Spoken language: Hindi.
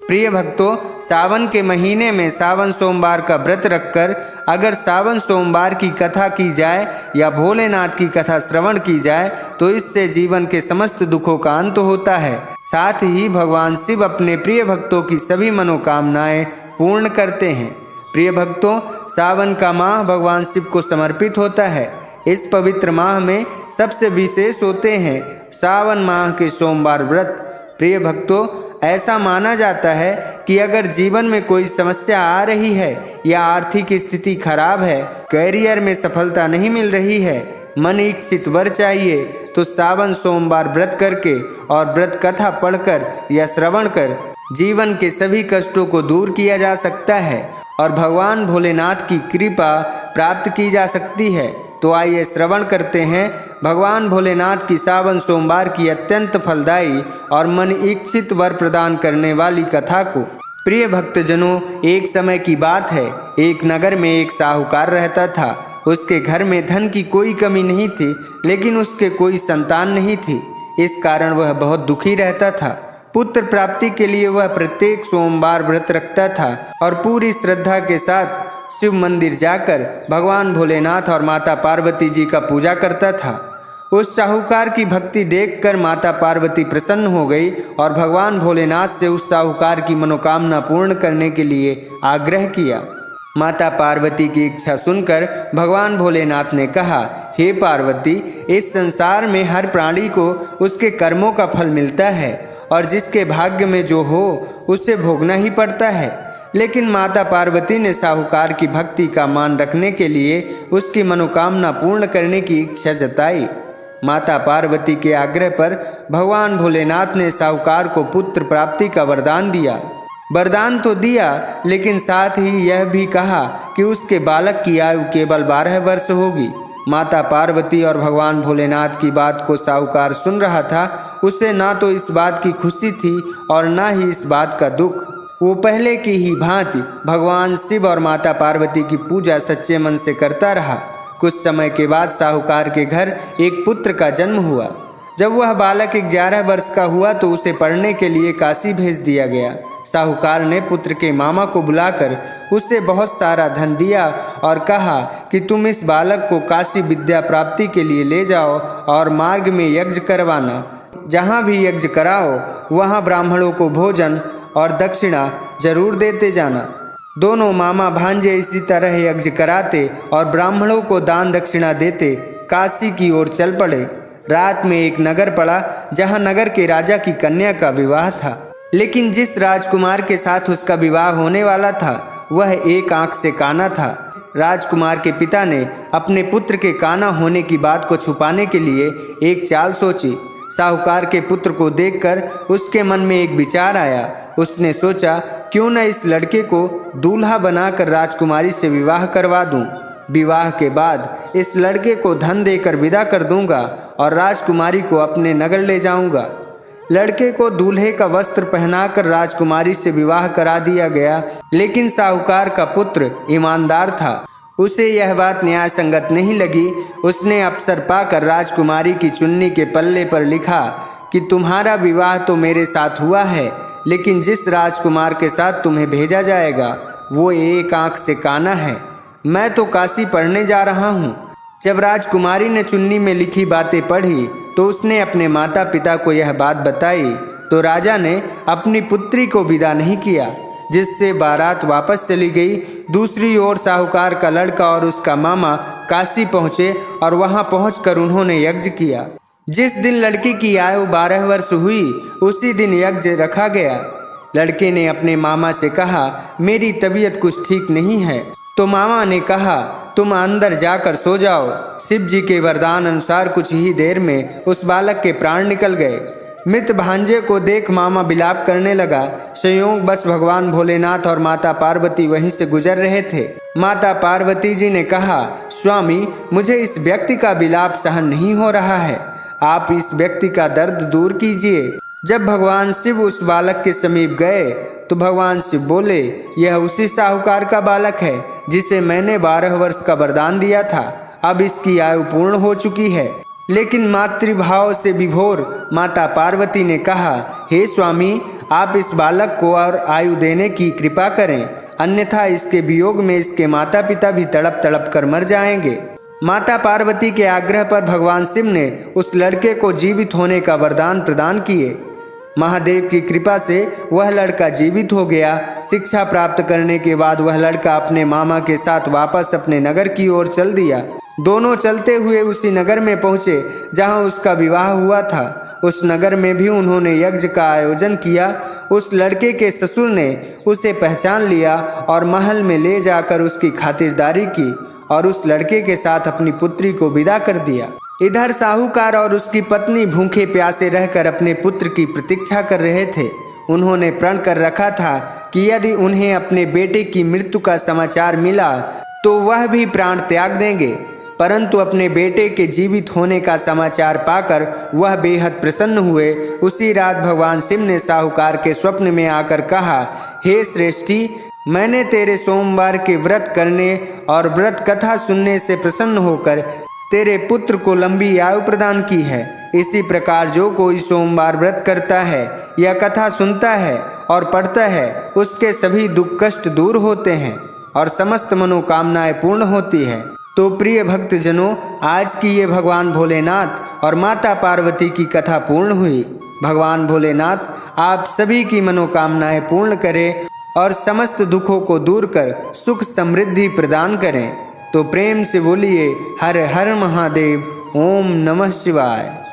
प्रिय भक्तों, सावन के महीने में सावन सोमवार का व्रत रखकर अगर सावन सोमवार की कथा की जाए या भोलेनाथ की कथा श्रवण की जाए तो इससे जीवन के समस्त दुखों का अंत होता है। साथ ही भगवान शिव अपने प्रिय भक्तों की सभी मनोकामनाएं पूर्ण करते हैं। प्रिय भक्तों, सावन का माह भगवान शिव को समर्पित होता है। इस पवित्र माह में सबसे विशेष होते हैं सावन माह के सोमवार व्रत। प्रिय भक्तों, ऐसा माना जाता है कि अगर जीवन में कोई समस्या आ रही है या आर्थिक स्थिति खराब है, करियर में सफलता नहीं मिल रही है, मन इच्छित वर चाहिए, तो सावन सोमवार व्रत करके और व्रत कथा पढ़कर या श्रवण कर जीवन के सभी कष्टों को दूर किया जा सकता है और भगवान भोलेनाथ की कृपा प्राप्त की जा सकती है। तो आइए श्रवण करते हैं भगवान भोलेनाथ की सावन सोमवार की अत्यंत फलदायी और मन इच्छित वर प्रदान करने वाली कथा को। प्रिय भक्तजनों, एक समय की बात है, एक नगर में एक साहूकार रहता था। उसके घर में धन की कोई कमी नहीं थी, लेकिन उसके कोई संतान नहीं थी। इस कारण वह बहुत दुखी रहता था। पुत्र प्राप्ति के लिए वह प्रत्येक सोमवार व्रत रखता था और पूरी श्रद्धा के साथ शिव मंदिर जाकर भगवान भोलेनाथ और माता पार्वती जी का पूजा करता था। उस साहूकार की भक्ति देखकर माता पार्वती प्रसन्न हो गई और भगवान भोलेनाथ से उस साहूकार की मनोकामना पूर्ण करने के लिए आग्रह किया। माता पार्वती की इच्छा सुनकर भगवान भोलेनाथ ने कहा, हे पार्वती, इस संसार में हर प्राणी को उसके कर्मों का फल मिलता है और जिसके भाग्य में जो हो उसे भोगना ही पड़ता है। लेकिन माता पार्वती ने साहूकार की भक्ति का मान रखने के लिए उसकी मनोकामना पूर्ण करने की इच्छा जताई। माता पार्वती के आग्रह पर भगवान भोलेनाथ ने साहूकार को पुत्र प्राप्ति का वरदान दिया। वरदान तो दिया, लेकिन साथ ही यह भी कहा कि उसके बालक की आयु केवल 12 वर्ष होगी। माता पार्वती और भगवान भोलेनाथ की बात को साहूकार सुन रहा था। उसे ना तो इस बात की खुशी थी और ना ही इस बात का दुख। वो पहले की ही भांति भगवान शिव और माता पार्वती की पूजा सच्चे मन से करता रहा। कुछ समय के बाद साहूकार के घर एक पुत्र का जन्म हुआ। जब वह बालक 11 वर्ष का हुआ तो उसे पढ़ने के लिए काशी भेज दिया गया। साहूकार ने पुत्र के मामा को बुलाकर उसे बहुत सारा धन दिया और कहा कि तुम इस बालक को काशी विद्या प्राप्ति के लिए ले जाओ और मार्ग में यज्ञ करवाना। जहाँ भी यज्ञ कराओ वहाँ ब्राह्मणों को भोजन और दक्षिणा जरूर देते जाना। दोनों मामा भांजे इसी तरह यज्ञ कराते और ब्राह्मणों को दान दक्षिणा देते काशी की ओर चल पड़े। रात में एक नगर पड़ा जहाँ नगर के राजा की कन्या का विवाह था, लेकिन जिस राजकुमार के साथ उसका विवाह होने वाला था वह एक आंख से काना था। राजकुमार के पिता ने अपने पुत्र के काना होने की बात को छुपाने के लिए एक चाल सोची। साहूकार के पुत्र को देखकर उसके मन में एक विचार आया। उसने सोचा, क्यों न इस लड़के को दूल्हा बनाकर राजकुमारी से विवाह करवा दूं। विवाह के बाद इस लड़के को धन देकर विदा कर दूंगा और राजकुमारी को अपने नगर ले जाऊंगा। लड़के को दूल्हे का वस्त्र पहनाकर राजकुमारी से विवाह करा दिया गया, लेकिन साहूकार का पुत्र ईमानदार था। उसे यह बात न्याय संगत नहीं लगी। उसने अवसर पाकर राजकुमारी की चुन्नी के पल्ले पर लिखा कि तुम्हारा विवाह तो मेरे साथ हुआ है, लेकिन जिस राजकुमार के साथ तुम्हें भेजा जाएगा वो एक आंख से काना है। मैं तो काशी पढ़ने जा रहा हूँ। जब राजकुमारी ने चुन्नी में लिखी बातें पढ़ी तो उसने अपने माता पिता को यह बात बताई तो राजा ने अपनी पुत्री को विदा नहीं किया, जिससे बारात वापस चली गई। दूसरी ओर साहूकार का लड़का और उसका मामा काशी पहुँचे और वहाँ पहुँचकर उन्होंने यज्ञ किया। जिस दिन लड़की की आयु 12 वर्ष हुई उसी दिन यज्ञ रखा गया। लड़के ने अपने मामा से कहा, मेरी तबीयत कुछ ठीक नहीं है। तो मामा ने कहा, तुम अंदर जाकर सो जाओ। शिव जी के वरदान अनुसार कुछ ही देर में उस बालक के प्राण निकल गए। मृत भांजे को देख मामा विलाप करने लगा। संयोग बस भगवान भोलेनाथ और माता पार्वती वहीं से गुजर रहे थे। माता पार्वती जी ने कहा, स्वामी, मुझे इस व्यक्ति का विलाप सहन नहीं हो रहा है, आप इस व्यक्ति का दर्द दूर कीजिए। जब भगवान शिव उस बालक के समीप गए तो भगवान शिव बोले, यह उसी साहूकार का बालक है जिसे मैंने 12 वर्ष का वरदान दिया था। अब इसकी आयु पूर्ण हो चुकी है। लेकिन मातृभाव से विभोर माता पार्वती ने कहा, हे स्वामी, आप इस बालक को और आयु देने की कृपा करें, अन्यथा इसके वियोग में इसके माता पिता भी तड़प तड़प कर मर जाएंगे। माता पार्वती के आग्रह पर भगवान शिव ने उस लड़के को जीवित होने का वरदान प्रदान किए। महादेव की कृपा से वह लड़का जीवित हो गया। शिक्षा प्राप्त करने के बाद वह लड़का अपने मामा के साथ वापस अपने नगर की ओर चल दिया। दोनों चलते हुए उसी नगर में पहुंचे जहां उसका विवाह हुआ था। उस नगर में भी उन्होंने यज्ञ का आयोजन किया। उस लड़के के ससुर ने उसे पहचान लिया और महल में ले जाकर उसकी खातिरदारी की और उस लड़के के साथ अपनी पुत्री को विदा कर दिया। इधर साहूकार और उसकी पत्नी भूखे प्यासे रहकर अपने पुत्र की प्रतीक्षा कर रहे थे। उन्होंने प्रण कर रखा था कि यदि उन्हें अपने बेटे की मृत्यु का समाचार मिला तो वह भी प्राण त्याग देंगे, परंतु अपने बेटे के जीवित होने का समाचार पाकर वह बेहद प्रसन्न हुए। उसी रात भगवान शिव ने साहूकार के स्वप्न में आकर कहा, हे श्रेष्ठी, मैंने तेरे सोमवार के व्रत करने और व्रत कथा सुनने से प्रसन्न होकर तेरे पुत्र को लंबी आयु प्रदान की है। इसी प्रकार जो कोई सोमवार व्रत करता है या कथा सुनता है और पढ़ता है, उसके सभी दुख कष्ट दूर होते हैं और समस्त मनोकामनाएं पूर्ण होती है। तो प्रिय भक्तजनों, आज की ये भगवान भोलेनाथ और माता पार्वती की कथा पूर्ण हुई। भगवान भोलेनाथ आप सभी की मनोकामनाएं पूर्ण करें और समस्त दुखों को दूर कर सुख समृद्धि प्रदान करें। तो प्रेम से बोलिए हर हर महादेव, ओम नमः शिवाय।